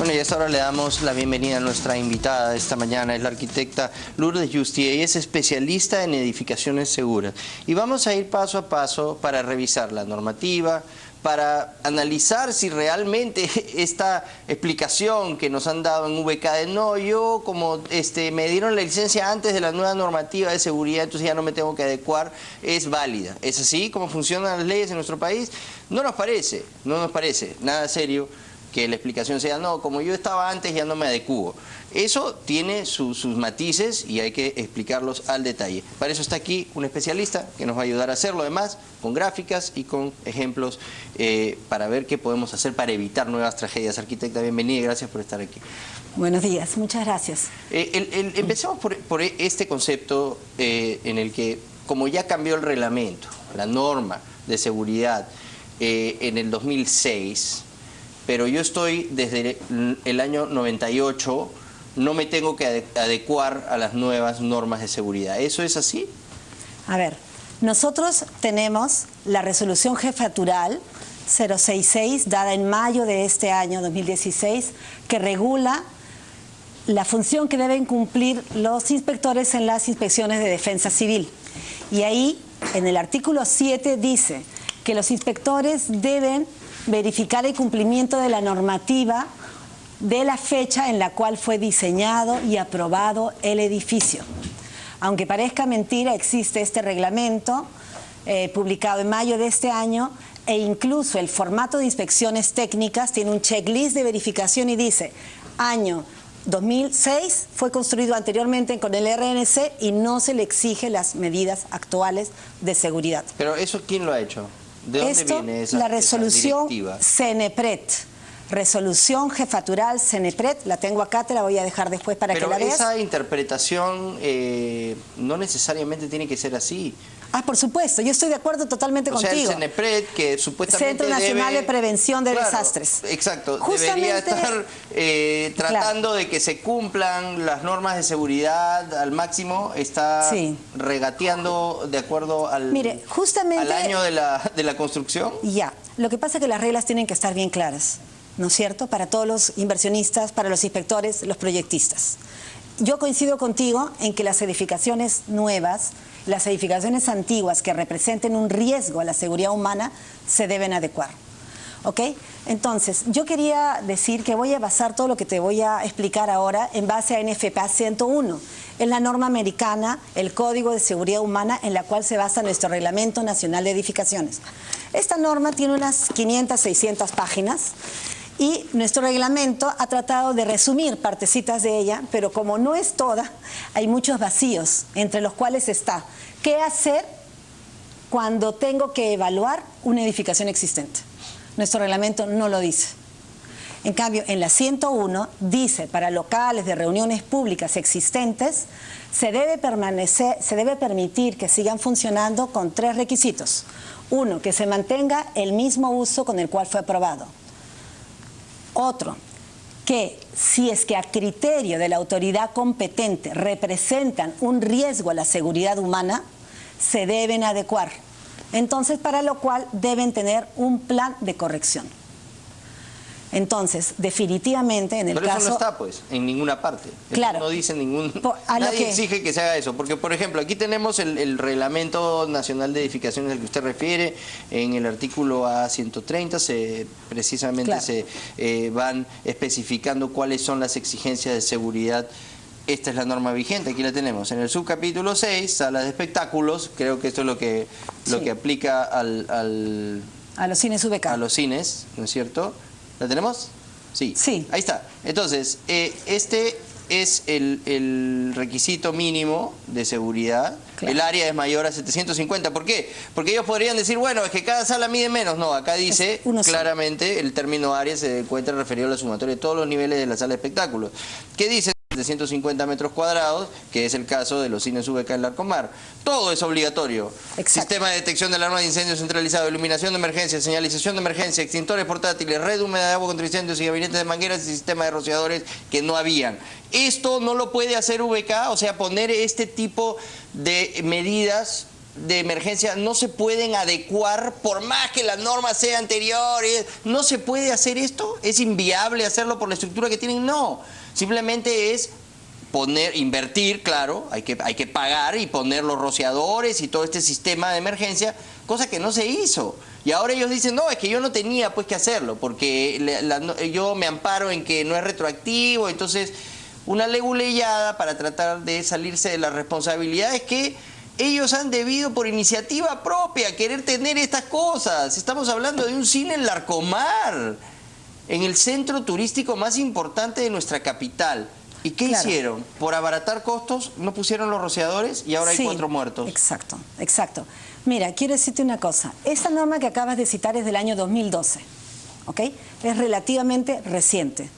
Bueno, y a esta hora le damos la bienvenida a nuestra invitada de esta mañana, es la arquitecta Lourdes Yusti. Ella es especialista en edificaciones seguras. Y vamos a ir paso a paso para revisar la normativa, para analizar si realmente esta explicación que nos han dado en VK de no, yo como me dieron la licencia antes de la nueva normativa de seguridad, entonces ya no me tengo que adecuar, es válida. ¿Es así como funcionan las leyes en nuestro país? No nos parece nada serio que la explicación sea, no, como yo estaba antes ya no me adecuo. Eso tiene sus matices y hay que explicarlos al detalle. Para eso está aquí un especialista que nos va a ayudar a hacerlo, además, con gráficas y con ejemplos para ver qué podemos hacer para evitar nuevas tragedias. Arquitecta, bienvenida y gracias por estar aquí. Buenos días, muchas gracias. Empecemos por este concepto en el que, como ya cambió el reglamento, la norma de seguridad en el 2006, pero yo estoy desde el año 98, no me tengo que adecuar a las nuevas normas de seguridad. ¿Eso es así? A ver, nosotros tenemos la resolución jefatural 066, dada en mayo de este año 2016, que regula la función que deben cumplir los inspectores en las inspecciones de defensa civil. Y ahí, en el artículo 7, dice que los inspectores deben verificar el cumplimiento de la normativa de la fecha en la cual fue diseñado y aprobado el edificio. Aunque parezca mentira, existe este reglamento publicado en mayo de este año e incluso el formato de inspecciones técnicas tiene un checklist de verificación y dice año 2006 fue construido anteriormente con el RNC y no se le exige las medidas actuales de seguridad. ¿Pero eso quién lo ha hecho? ¿De dónde viene esa, la resolución esa CENEPRED, resolución jefatural CENEPRED, la tengo acá, te la voy a dejar después para que la veas. Pero esa interpretación no necesariamente tiene que ser así. Ah, por supuesto, yo estoy de acuerdo totalmente contigo. O sea, el CENEPRED, que supuestamente Centro Nacional de Prevención de Desastres. Exacto, Justamente, debería estar tratando de que se cumplan las normas de seguridad al máximo, está regateando de acuerdo al, al año de la construcción. Ya, lo que pasa es que las reglas tienen que estar bien claras, ¿no es cierto? Para todos los inversionistas, para los inspectores, los proyectistas. Yo coincido contigo en que las edificaciones nuevas, las edificaciones antiguas que representen un riesgo a la seguridad humana se deben adecuar. ¿Ok? Entonces, yo quería decir que voy a basar todo lo que te voy a explicar ahora en base a NFPA 101. Es la norma americana, el Código de Seguridad Humana, en la cual se basa nuestro Reglamento Nacional de Edificaciones. Esta norma tiene unas 500, 600 páginas. Y nuestro reglamento ha tratado de resumir partecitas de ella, pero como no es toda, hay muchos vacíos, entre los cuales está ¿qué hacer cuando tengo que evaluar una edificación existente? Nuestro reglamento no lo dice. En cambio, en la 101 dice, para locales de reuniones públicas existentes, se debe permitir que sigan funcionando con 3 requisitos. 1, que se mantenga el mismo uso con el cual fue aprobado. Otro, que si es que a criterio de la autoridad competente representan un riesgo a la seguridad humana, se deben adecuar. Entonces, para lo cual deben tener un plan de corrección. Entonces, definitivamente en el caso... Pero eso no está, pues, en ninguna parte. Claro. No dice ningún... Nadie exige que se haga eso. Porque, por ejemplo, aquí tenemos el Reglamento Nacional de Edificaciones al que usted refiere. En el artículo A130 precisamente se van especificando cuáles son las exigencias de seguridad. Esta es la norma vigente, aquí la tenemos. En el subcapítulo 6, salas de espectáculos, creo que esto es lo que aplica a los cines VK. A los cines, ¿no es cierto? ¿La tenemos? Sí. Sí. Ahí está. Entonces, este es el requisito mínimo de seguridad. Claro. El área es mayor a 750. ¿Por qué? Porque ellos podrían decir, bueno, es que cada sala mide menos. No, acá dice claramente el término área se encuentra referido a la sumatoria de todos los niveles de la sala de espectáculos. ¿Qué dice? 750 metros cuadrados, que es el caso de los cines VK en Larcomar. Todo es obligatorio. Exacto. Sistema de detección de alarma de incendios centralizado, iluminación de emergencia, señalización de emergencia, extintores portátiles, red húmeda de agua contra incendios y gabinetes de mangueras y sistema de rociadores que no habían. Esto no lo puede hacer VK, o sea, poner este tipo de medidas de emergencia no se pueden adecuar por más que la norma sea anterior? ¿No se puede hacer esto? ¿Es inviable hacerlo por la estructura que tienen? No, simplemente es invertir, claro, hay que pagar y poner los rociadores y todo este sistema de emergencia, cosa que no se hizo. Y ahora ellos dicen, no, es que yo no tenía pues que hacerlo, porque yo me amparo en que no es retroactivo. Entonces, una leguleyada para tratar de salirse de la responsabilidad es que ellos han debido por iniciativa propia querer tener estas cosas. Estamos hablando de un cine en Larcomar, en el centro turístico más importante de nuestra capital. ¿Y qué hicieron? Por abaratar costos, no pusieron los rociadores y ahora hay 4 muertos. Exacto, exacto. Mira, quiero decirte una cosa. Esta norma que acabas de citar es del año 2012, ¿ok? Es relativamente reciente.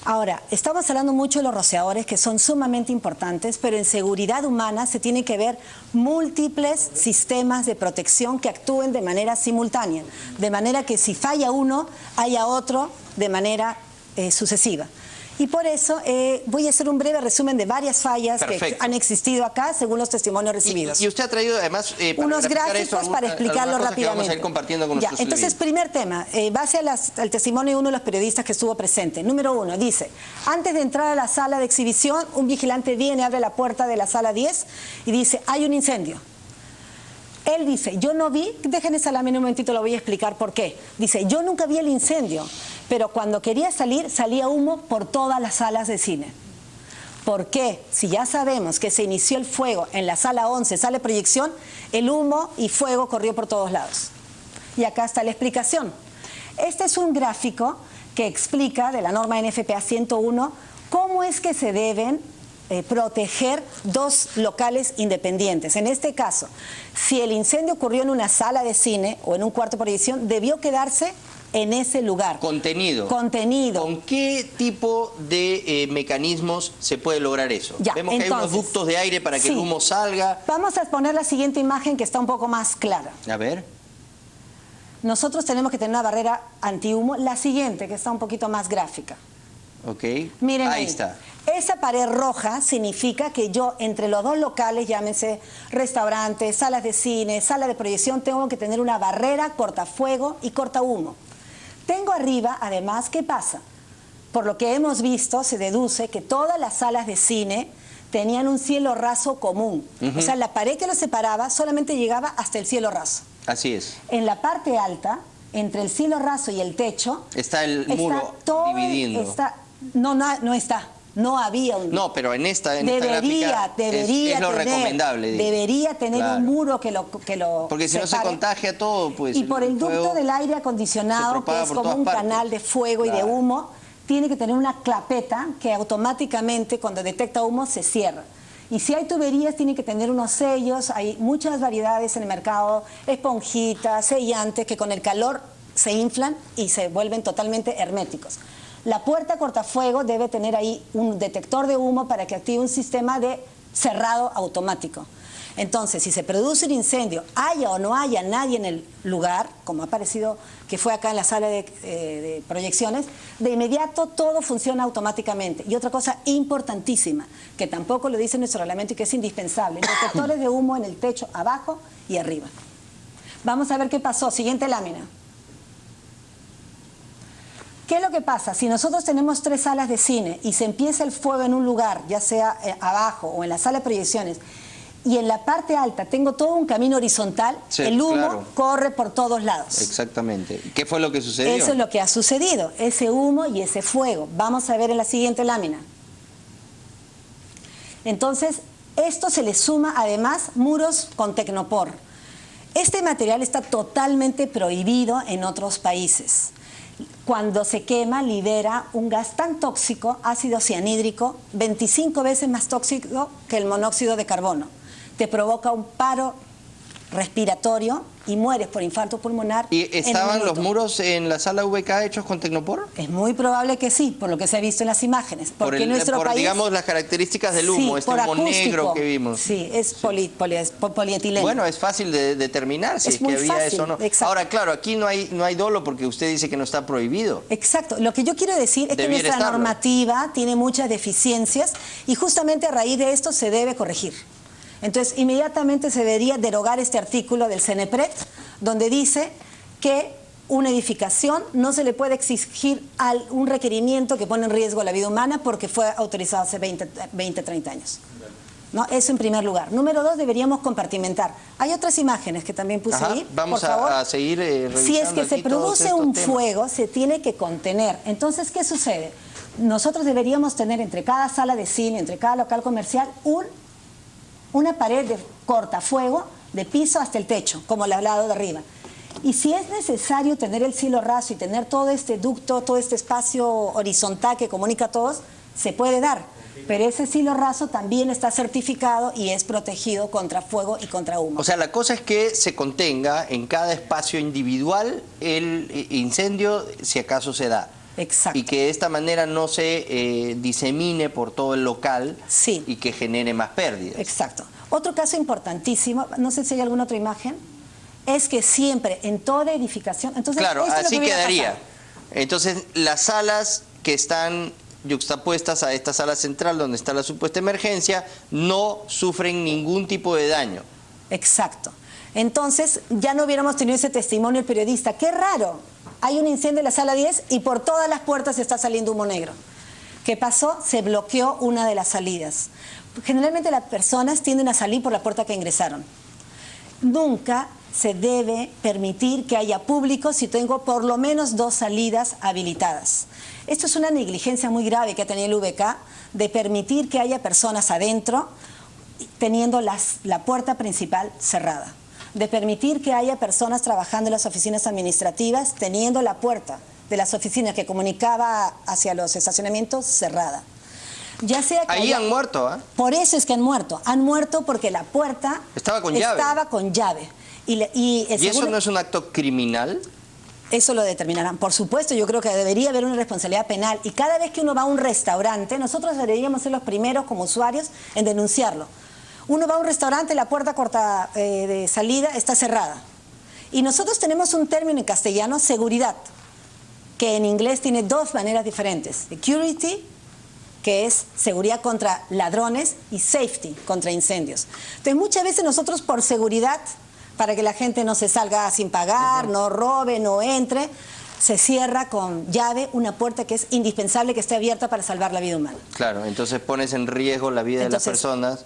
Ahora, estamos hablando mucho de los rociadores, que son sumamente importantes, pero en seguridad humana se tiene que ver múltiples sistemas de protección que actúen de manera simultánea, de manera que si falla uno, haya otro de manera sucesiva. Y por eso voy a hacer un breve resumen de varias fallas que han existido acá, según los testimonios recibidos. Y usted ha traído además unos gráficos para explicarlo rápidamente. Vamos a ir compartiendo con nuestros entonces, primer tema, base al testimonio de uno de los periodistas que estuvo presente. Número 1, dice, antes de entrar a la sala de exhibición, un vigilante viene, abre la puerta de la sala 10 y dice, hay un incendio. Él dice, yo no vi, dejen esa lámina un momentito, lo voy a explicar por qué. Dice, yo nunca vi el incendio, pero cuando quería salir, salía humo por todas las salas de cine. ¿Por qué? Si ya sabemos que se inició el fuego en la sala 11, sala de proyección, el humo y fuego corrió por todos lados. Y acá está la explicación. Este es un gráfico que explica de la norma NFPA 101 cómo es que se deben proteger dos locales independientes. En este caso, si el incendio ocurrió en una sala de cine o en un cuarto de proyección, debió quedarse en ese lugar. Contenido. Contenido. ¿Con qué tipo de mecanismos se puede lograr eso? Ya, vemos que hay unos ductos de aire para que el humo salga. Vamos a poner la siguiente imagen que está un poco más clara. A ver. Nosotros tenemos que tener una barrera antihumo. La siguiente, que está un poquito más gráfica. Ok. Miren ahí está. Esa pared roja significa que yo entre los dos locales, llámense restaurantes, salas de cine, sala de proyección, tengo que tener una barrera cortafuego y cortahumo. Tengo arriba, además, ¿qué pasa? Por lo que hemos visto, se deduce que todas las salas de cine tenían un cielo raso común. O sea, la pared que los separaba solamente llegaba hasta el cielo raso. Así es. En la parte alta, entre el cielo raso y el techo, está el muro dividiendo. No está. No había un... No, pero en esta gráfica es lo recomendable. Debería tener un muro que lo porque si separe. no se contagia todo, pues... Y por el ducto del aire acondicionado, que es como un canal de fuego y de humo, tiene que tener una clapeta que automáticamente, cuando detecta humo, se cierra. Y si hay tuberías, tiene que tener unos sellos. Hay muchas variedades en el mercado, esponjitas, sellantes, que con el calor se inflan y se vuelven totalmente herméticos. La puerta cortafuego debe tener ahí un detector de humo para que active un sistema de cerrado automático. Entonces, si se produce un incendio, haya o no haya nadie en el lugar, como ha parecido que fue acá en la sala de proyecciones, de inmediato todo funciona automáticamente. Y otra cosa importantísima, que tampoco lo dice nuestro reglamento y que es indispensable, detectores de humo en el techo abajo y arriba. Vamos a ver qué pasó. Siguiente lámina. ¿Qué es lo que pasa? Si nosotros tenemos 3 salas de cine y se empieza el fuego en un lugar, ya sea abajo o en la sala de proyecciones, y en la parte alta tengo todo un camino horizontal, el humo corre por todos lados. Exactamente. ¿Qué fue lo que sucedió? Eso es lo que ha sucedido, ese humo y ese fuego. Vamos a ver en la siguiente lámina. Entonces, esto se le suma además muros con tecnopor. Este material está totalmente prohibido en otros países. Cuando se quema, libera un gas tan tóxico, ácido cianhídrico, 25 veces más tóxico que el monóxido de carbono. Te provoca un paro respiratorio y mueres por infarto pulmonar. ¿Y estaban los muros en la sala VK hechos con tecnopor? Es muy probable que sí, por lo que se ha visto en las imágenes. Porque nuestro país, digamos, las características del humo, este humo negro que vimos. Sí, es polietileno. Bueno, es fácil de determinar si es que había eso o no. Exacto. Ahora, claro, aquí no hay dolo porque usted dice que no está prohibido. Exacto. Lo que yo quiero decir es que nuestra normativa tiene muchas deficiencias y justamente a raíz de esto se debe corregir. Entonces, inmediatamente se debería derogar este artículo del CENEPRED, donde dice que una edificación no se le puede exigir un requerimiento que pone en riesgo la vida humana porque fue autorizado hace 20, 30 años. ¿No? Eso en primer lugar. Número 2, deberíamos compartimentar. Hay otras imágenes que también puse ahí. Vamos por favor. a seguir revisando. Si es que se produce un temas. fuego, se tiene que contener. Entonces, ¿qué sucede? Nosotros deberíamos tener entre cada sala de cine, entre cada local comercial, una pared de cortafuego de piso hasta el techo, como el lado de arriba. Y si es necesario tener el cielo raso y tener todo este ducto, todo este espacio horizontal que comunica a todos, se puede dar. Pero ese cielo raso también está certificado y es protegido contra fuego y contra humo. O sea, la cosa es que se contenga en cada espacio individual el incendio, si acaso se da. Exacto. Y que de esta manera no se disemine por todo el local, sí, y que genere más pérdidas. Exacto. Otro caso importantísimo, no sé si hay alguna otra imagen, es que siempre en toda edificación... Entonces, claro, así quedaría. Pasar. Entonces, las salas que están yuxtapuestas a esta sala central donde está la supuesta emergencia no sufren ningún tipo de daño. Exacto. Entonces, ya no hubiéramos tenido ese testimonio del periodista. ¡Qué raro! Hay un incendio en la sala 10 y por todas las puertas está saliendo humo negro. ¿Qué pasó? Se bloqueó una de las salidas. Generalmente las personas tienden a salir por la puerta que ingresaron. Nunca se debe permitir que haya público si tengo por lo menos 2 salidas habilitadas. Esto es una negligencia muy grave que ha tenido el VK de permitir que haya personas adentro teniendo la puerta principal cerrada. De permitir que haya personas trabajando en las oficinas administrativas teniendo la puerta de las oficinas que comunicaba hacia los estacionamientos cerrada. Ya sea que ahí han muerto, ¿eh? Por eso es que han muerto. Han muerto porque la puerta estaba con llave. ¿Y eso no es un acto criminal? Eso lo determinarán. Por supuesto, yo creo que debería haber una responsabilidad penal. Y cada vez que uno va a un restaurante, nosotros deberíamos ser los primeros como usuarios en denunciarlo. Uno va a un restaurante, la puerta corta de salida está cerrada. Y nosotros tenemos un término en castellano, seguridad, que en inglés tiene 2 maneras diferentes. Security, que es seguridad contra ladrones, y safety, contra incendios. Entonces, muchas veces nosotros por seguridad, para que la gente no se salga sin pagar, no robe, no entre, se cierra con llave una puerta que es indispensable que esté abierta para salvar la vida humana. Claro, entonces pones en riesgo la vida de las personas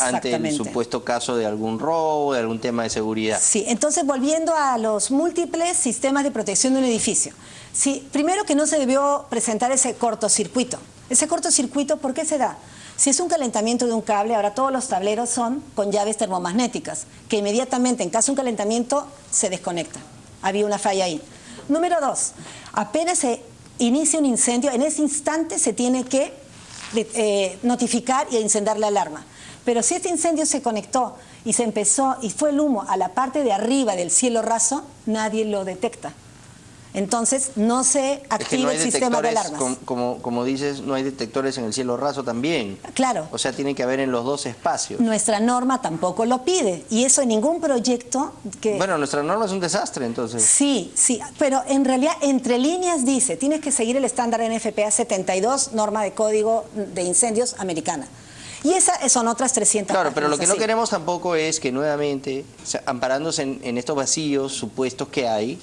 ante el supuesto caso de algún robo, de algún tema de seguridad. Sí, entonces volviendo a los múltiples sistemas de protección de un edificio. Sí, primero que no se debió presentar ese cortocircuito. Ese cortocircuito, ¿por qué se da? Si es un calentamiento de un cable, ahora todos los tableros son con llaves termomagnéticas, que inmediatamente, en caso de un calentamiento, se desconecta. Había una falla ahí. Número 2, apenas se inicia un incendio, en ese instante se tiene que notificar y encender la alarma. Pero si este incendio se conectó y se empezó y fue el humo a la parte de arriba del cielo raso, nadie lo detecta. Entonces no se activa el sistema de alarmas. Como dices, no hay detectores en el cielo raso también. Claro. O sea, tiene que haber en los 2 espacios. Nuestra norma tampoco lo pide. Y eso en ningún proyecto que... Bueno, nuestra norma es un desastre, entonces. Sí, sí. Pero en realidad, entre líneas dice, tienes que seguir el estándar NFPA 72, norma de código de incendios americana. Y esas son otras 300 Claro, pero lo que no así. queremos tampoco es que nuevamente, o sea, amparándose en estos vacíos supuestos que hay,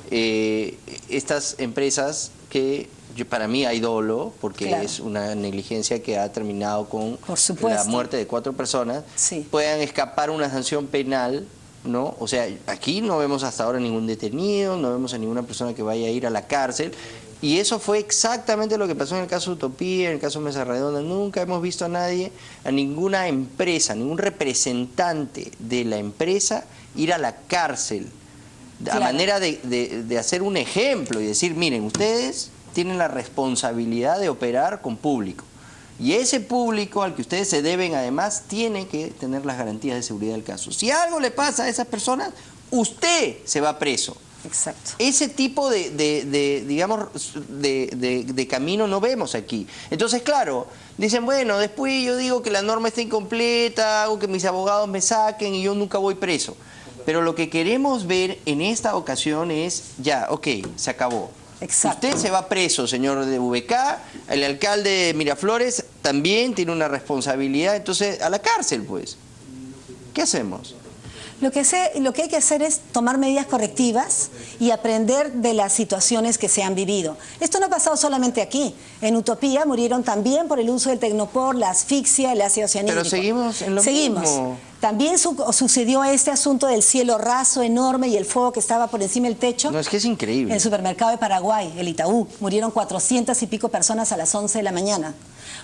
estas empresas que para mí hay dolo, porque claro, es una negligencia que ha terminado con la muerte de 4 personas, sí, puedan escapar una sanción penal, ¿no? O sea, aquí no vemos hasta ahora ningún detenido, no vemos a ninguna persona que vaya a ir a la cárcel, y eso fue exactamente lo que pasó en el caso de Utopía, en el caso de Mesa Redonda. Nunca hemos visto a nadie, a ninguna empresa, ningún representante de la empresa ir a la cárcel, a manera de hacer un ejemplo y decir, miren, ustedes tienen la responsabilidad de operar con público. Y ese público al que ustedes se deben, además, tiene que tener las garantías de seguridad del caso. Si algo le pasa a esas personas, usted se va preso. Exacto. Ese tipo digamos, de camino no vemos aquí. Entonces, claro, dicen, bueno, después yo digo que la norma está incompleta, hago que mis abogados me saquen y yo nunca voy preso. Pero lo que queremos ver en esta ocasión es, ya, ok, se acabó. Exacto. Usted se va preso, señor de VK, el alcalde de Miraflores también tiene una responsabilidad, entonces a la cárcel, pues. ¿Qué hacemos? Lo que hay que hacer es tomar medidas correctivas y aprender de las situaciones que se han vivido. Esto no ha pasado solamente aquí. En Utopía murieron también por el uso del Tecnopor, la asfixia, el ácido cianhídrico. Pero seguimos en lo mismo. También sucedió este asunto del cielo raso enorme y el fuego que estaba por encima del techo. No, es que es increíble. En el supermercado de Paraguay, el Itaú, murieron 400 y pico personas a las 11 de la mañana.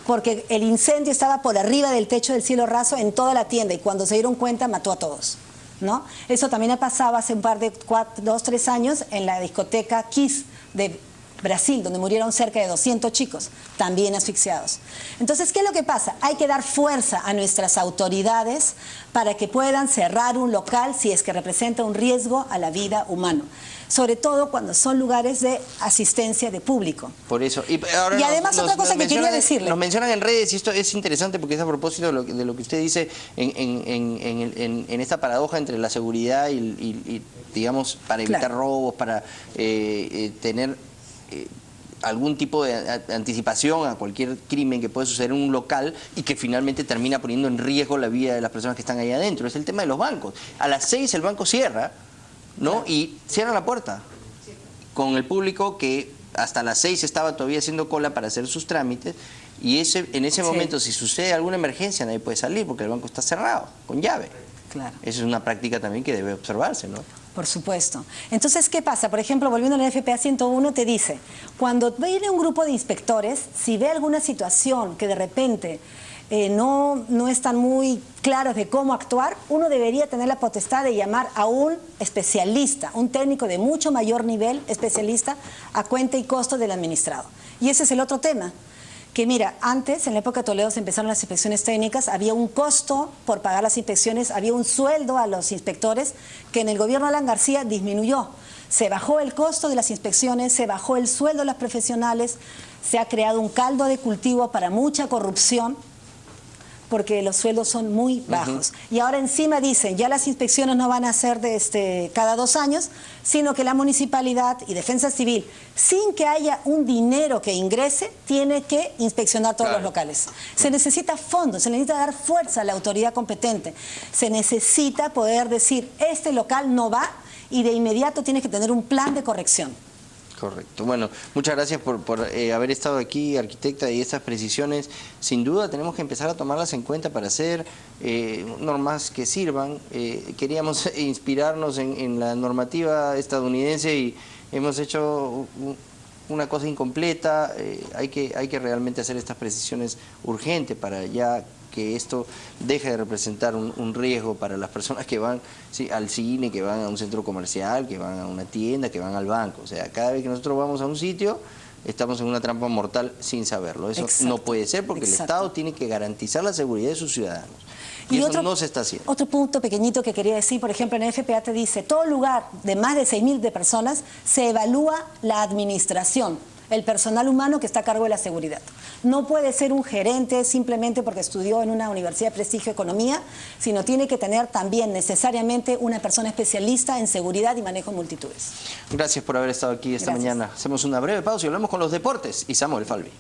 Porque el incendio estaba por arriba del techo del cielo raso en toda la tienda y cuando se dieron cuenta mató a todos, ¿no? Eso también ha pasado hace un par de 2, 3 años en la discoteca Kiss de Brasil, donde murieron cerca de 200 chicos, también asfixiados. Entonces, ¿qué es lo que pasa? Hay que dar fuerza a nuestras autoridades para que puedan cerrar un local si es que representa un riesgo a la vida humana. Sobre todo cuando son lugares de asistencia de público. Por eso. Y además otra cosa que quería decirle. Nos mencionan en redes, y esto es interesante porque es a propósito de lo que usted dice en esta paradoja entre la seguridad y digamos, para evitar robos, para tener algún tipo de anticipación a cualquier crimen que puede suceder en un local y que finalmente termina poniendo en riesgo la vida de las personas que están ahí adentro. Es el tema de los bancos. A las 6 el banco cierra, ¿no? Y cierra la puerta con el público que hasta las 6 estaba todavía haciendo cola para hacer sus trámites y en ese momento, si sucede alguna emergencia, nadie puede salir porque el banco está cerrado, con llave. Claro. Esa es una práctica también que debe observarse, ¿no? Por supuesto. Entonces, ¿qué pasa? Por ejemplo, volviendo al FPA 101, te dice, cuando viene un grupo de inspectores, si ve alguna situación que de repente no están muy claros de cómo actuar, uno debería tener la potestad de llamar a un especialista, un técnico de mucho mayor nivel, especialista, a cuenta y costo del administrado. Y ese es el otro tema. Que mira, antes, en la época de Toledo, se empezaron las inspecciones técnicas, había un costo por pagar las inspecciones, había un sueldo a los inspectores que en el gobierno de Alan García disminuyó. Se bajó el costo de las inspecciones, se bajó el sueldo de los profesionales, se ha creado un caldo de cultivo para mucha corrupción, porque los sueldos son muy bajos. Y ahora encima dicen, ya las inspecciones no van a ser cada 2 años, sino que la municipalidad y Defensa Civil, sin que haya un dinero que ingrese, tiene que inspeccionar todos los locales. Se necesita fondos, se necesita dar fuerza a la autoridad competente, se necesita poder decir, este local no va y de inmediato tiene que tener un plan de corrección. Correcto. Bueno, muchas gracias por haber estado aquí, arquitecta, y estas precisiones. Sin duda tenemos que empezar a tomarlas en cuenta para hacer normas que sirvan. Queríamos inspirarnos en la normativa estadounidense y hemos hecho una cosa incompleta. Hay que realmente hacer estas precisiones urgentes para ya que esto deje de representar un riesgo para las personas que van al cine, que van a un centro comercial, que van a una tienda, que van al banco. O sea, cada vez que nosotros vamos a un sitio, estamos en una trampa mortal sin saberlo. Eso no puede ser porque el Estado tiene que garantizar la seguridad de sus ciudadanos. Y eso no se está haciendo. Otro punto pequeñito que quería decir, por ejemplo, en el FPA te dice, todo lugar de más de 6.000 de personas se evalúa la administración, el personal humano que está a cargo de la seguridad. No puede ser un gerente simplemente porque estudió en una universidad de prestigio economía, sino tiene que tener también necesariamente una persona especialista en seguridad y manejo de multitudes. Gracias por haber estado aquí esta mañana. Hacemos una breve pausa y hablamos con los deportes y Samuel Falvi.